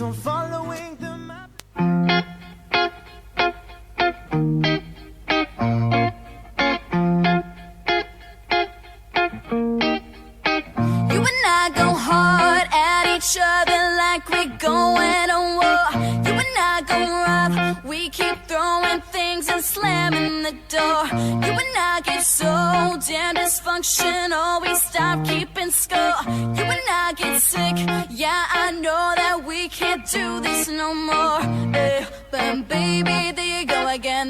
on following the map. You and I go hard at each other like we're going to war. You and I go rough, we keep throwing things and slamming the door. You and I get so damn dysfunctional, we stop keeping score. You and I get sick, yeah, I know that we can't do this no more. But baby, there you go again,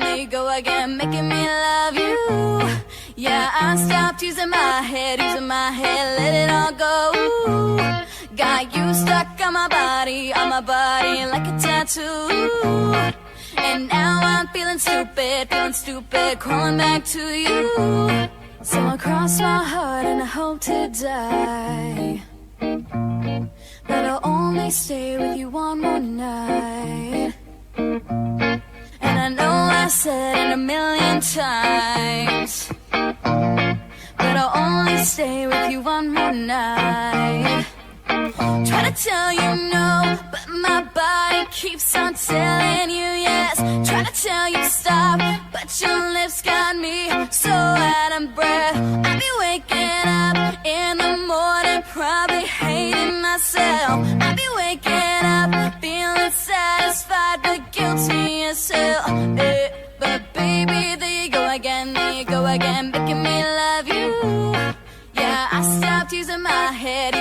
making me love you. Yeah, I stopped using my head, let it all go. Got you stuck on my body, like a tattoo. And now I'm feeling stupid, crawling back to you. So I cross my heart and I hope to die, that I'll only stay with you one more night. And I know I said it a million times, but I'll only stay with you one more night. Try to tell you no, but my body keeps on telling you yes. Try to tell you stop, but your lips got me so out of breath. I'll be waking up in the morning, probably hating myself. I'll be waking up feeling satisfied but guilty as hell. But baby, there you go again, making me love you. Yeah, I stopped using my head,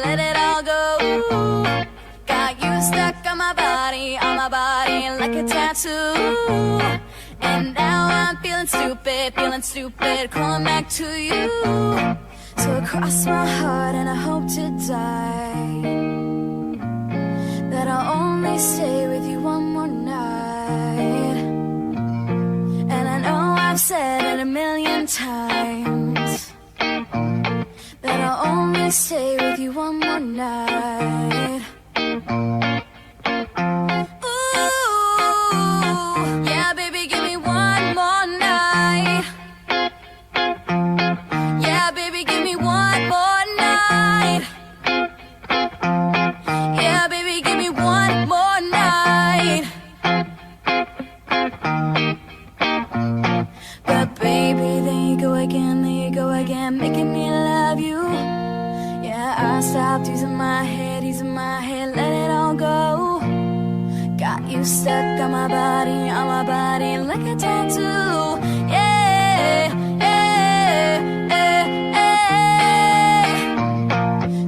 let it all go. Got you stuck on my body, like a tattoo. And now I'm feeling stupid, crawling back to you. So I cross my heart and I hope to die, that I'll only stay with you one more night. And I know I've said it a million times, that I'll only stay with you one more night. Ooh, yeah, baby, give me one more night. Yeah, baby, give me one more night. Yeah, baby, give me one more night. But baby, there you go again, making me love you. Yeah, I stopped using my head, let it all go. Got you stuck on my body, like a tattoo. Yeah, yeah, yeah, yeah.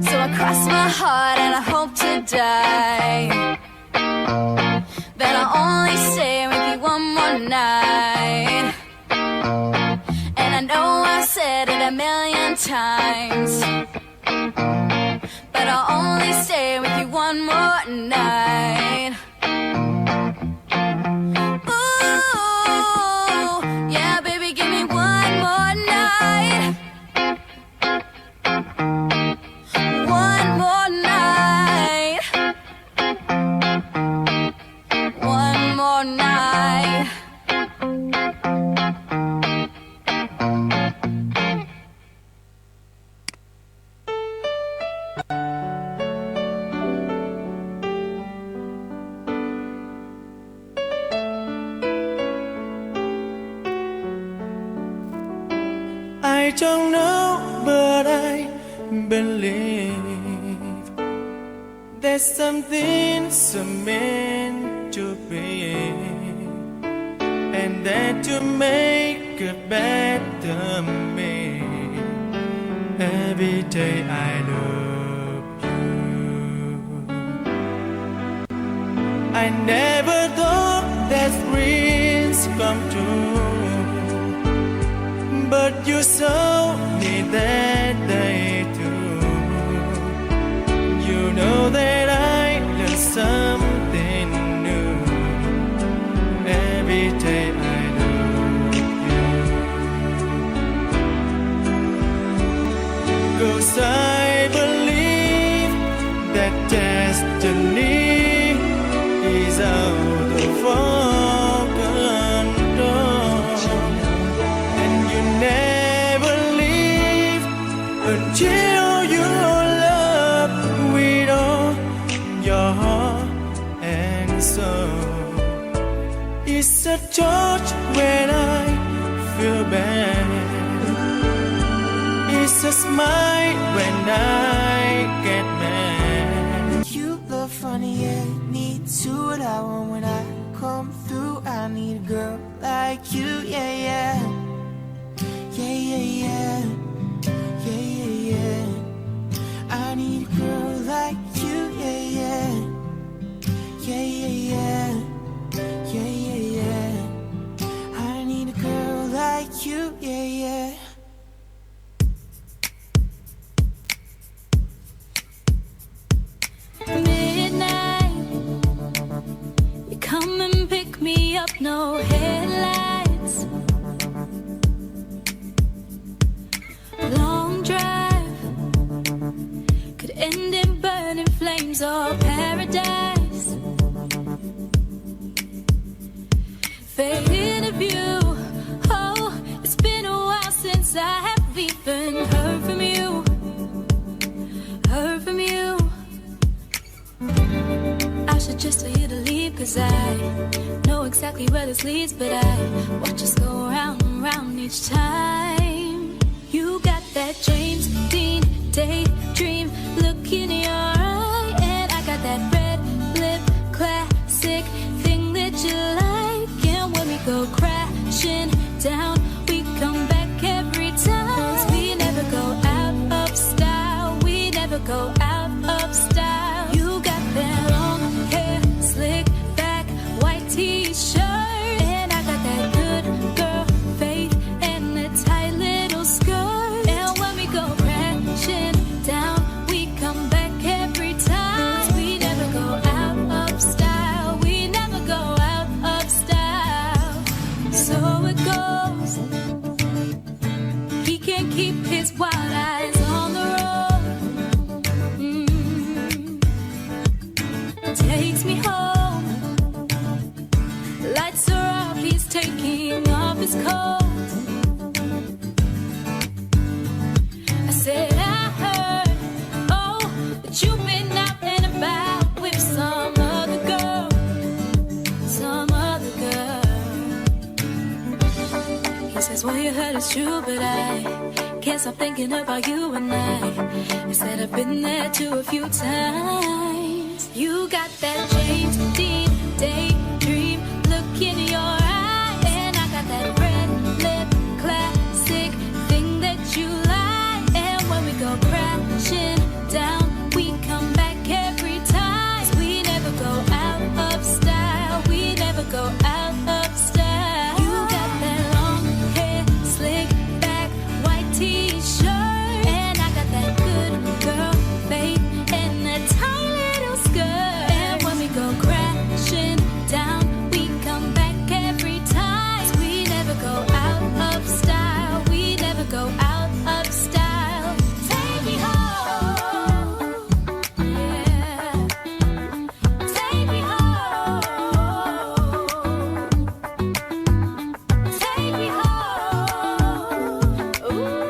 So I cross my heart and I hope to die, that I'll only stay with you one more night. And I know I said it a million times, but I'll only stay with you one more night. Ooh, yeah, baby, give me one more night. One more night. One more night. I don't know, but I believe there's something so meant to be, and that you make a better me. Every day I love you. I never thought that dreams come true, but you saw me that day too. You know that I learned something new. Every day I love you. 'Cause I believe that destiny is out of our control, and you never leave until you love with all your heart. girl like you, yeah, yeah. Yeah, yeah, yeah. Yeah, yeah, yeah. I need a girl like you, yeah, yeah. Yeah, yeah, yeah. Yeah, yeah, yeah. I need a girl like you, yeah, yeah. Midnight, you come and pick me up, no headlights. Long drive could end in burning flames or paradise. Faded view, oh, it's been a while since I have even heard from you. Heard from you. I should just tell you to leave, 'cause I know exactly where this leads, but I watch us go round and round each time. You got that James Dean daydream look in your eye, and I got that red lip classic thing that you like. And when we go crashing down, we come back every time. 'Cause we never go out of style, we never go out of style. You got that long hair, slick back, white t-shirt, and I got that good girl faith and a tight little skirt. And when we go crashing down, we come back every time. 'Cause we never go out of style, we never go out of style. So it goes, he can't keep his wild eyes on the road. Takes me home, lights are off, he's taking off his coat. I said I heard, oh, that you've been out and about with some other girl, some other girl. He says what you heard is true, but I can't stop thinking about you and I said I've been there too a few times. You got that James Dean daydream look in your eye, and I got that red lip classic thing that you like. And when we go crashing down, we come back every time. 'Cause we never go out of style, we never go out of style. You got that long hair, slick back, white t-shirt, and I got that good girl faith and that tight little skirt. And when we go crashing down, we come back every time. 'Cause we never go out of style, we never go out of style. Take me home, yeah. Take me home, take me home. Ooh.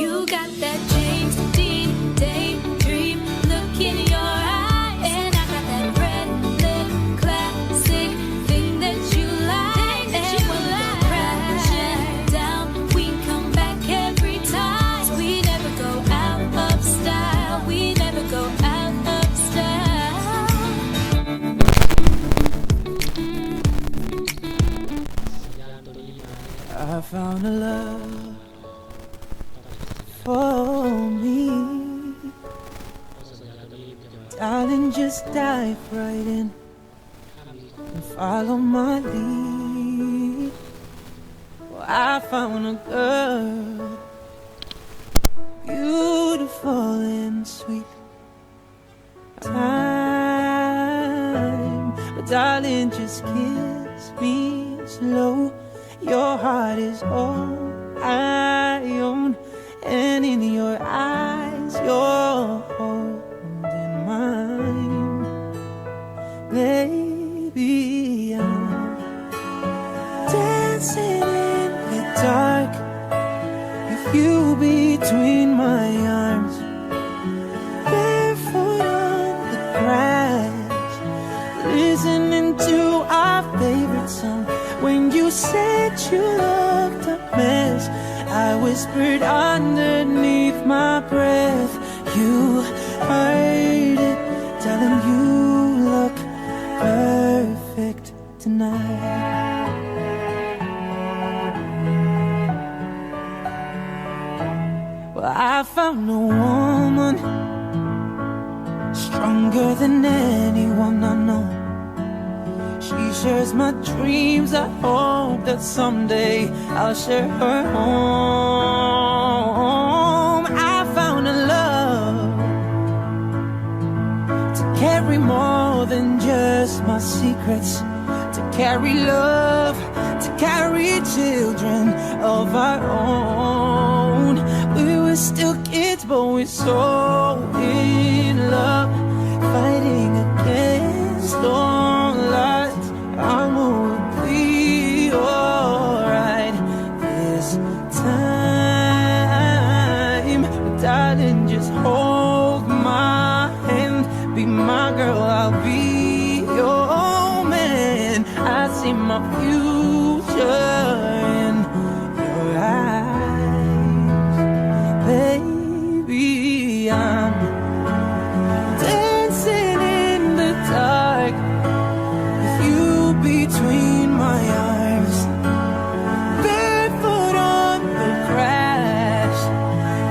You got that James Dean daydream look in your eye, and I got that red lip classic thing that you like. And when we go crashing down, we come back every time. 'Cause we never go out of style, we never go out of style. I found a love for me. Darling, just dive right in and follow my lead. Well, I found a girl, beautiful and sweet. Time, but darling, just kiss me slow. Your heart is all I own, and in your eyes, you're holding mine. Baby, I'm dancing in the dark with you between my arms, barefoot on the grass, listening to our favorite song. When you said you looked a mess, I whispered underneath my breath, you heard it, darling, you look perfect tonight. Well, I found a woman stronger than anyone I know. She shares my dreams. I hope that someday I'll share her home. I found a love to carry more than just my secrets, to carry love, to carry children of our own. We were still kids, but we're so in love, fighting against all odds. I'm gonna be alright this time. Darling, just hold my hand, be my girl, I'll be your man. I see my future in your eyes, baby. I'm dancing in the dark with you between my arms, barefoot on the grass,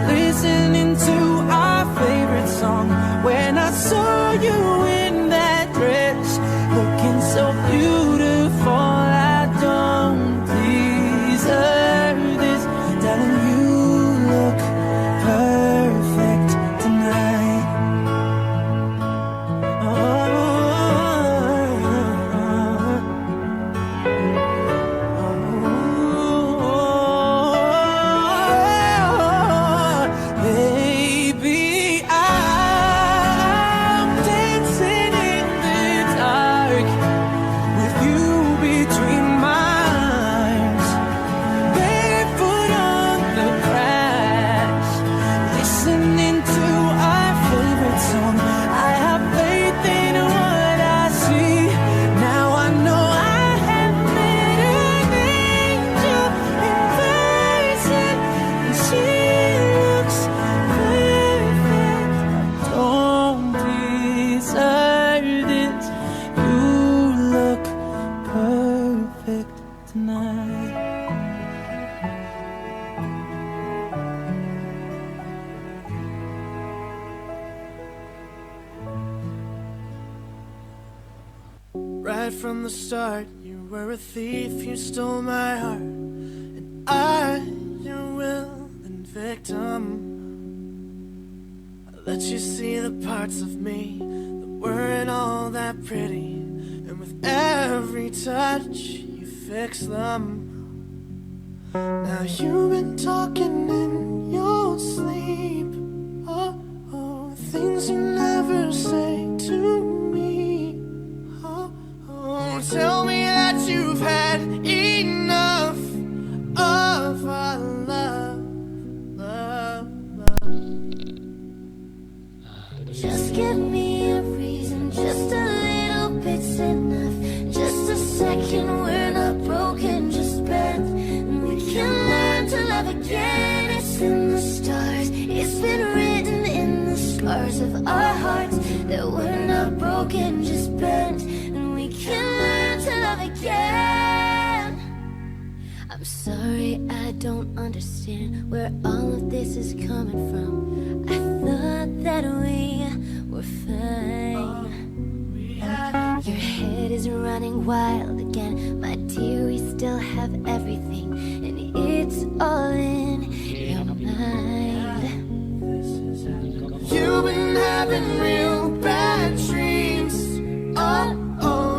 listening to our favorite song. When I saw you in that dress, looking so beautiful, I don't deserve this. Darling, you look perfect tonight. Baby, I'm dancing in the dark with you between my arms, barefoot on the grass, listening to our favorite song. I have faith in what I see. Now I know I have met an angel in person, and she looks perfect. I don't deserve this. You look perfect tonight. Right from the start, you were a thief, you stole my heart, and I, your willing victim. I let you see the parts of me that weren't all that pretty, and with every touch, you fix them. Now you've been talking in your sleep, oh, oh, things you never say to me. Tell me that you've had enough of our love, love, love. Just give me a reason, just a little bit's enough. Just a second, we're not broken, just bent. And we can learn to love again. It's in the stars, it's been written in the scars of our hearts that we're not broken, just bent. And we can learn to love again. I'm sorry, I don't understand where all of this is coming from. I thought that we were fine. Your head is running wild again, my dear, we still have everything, and it's all in your mind. You've been having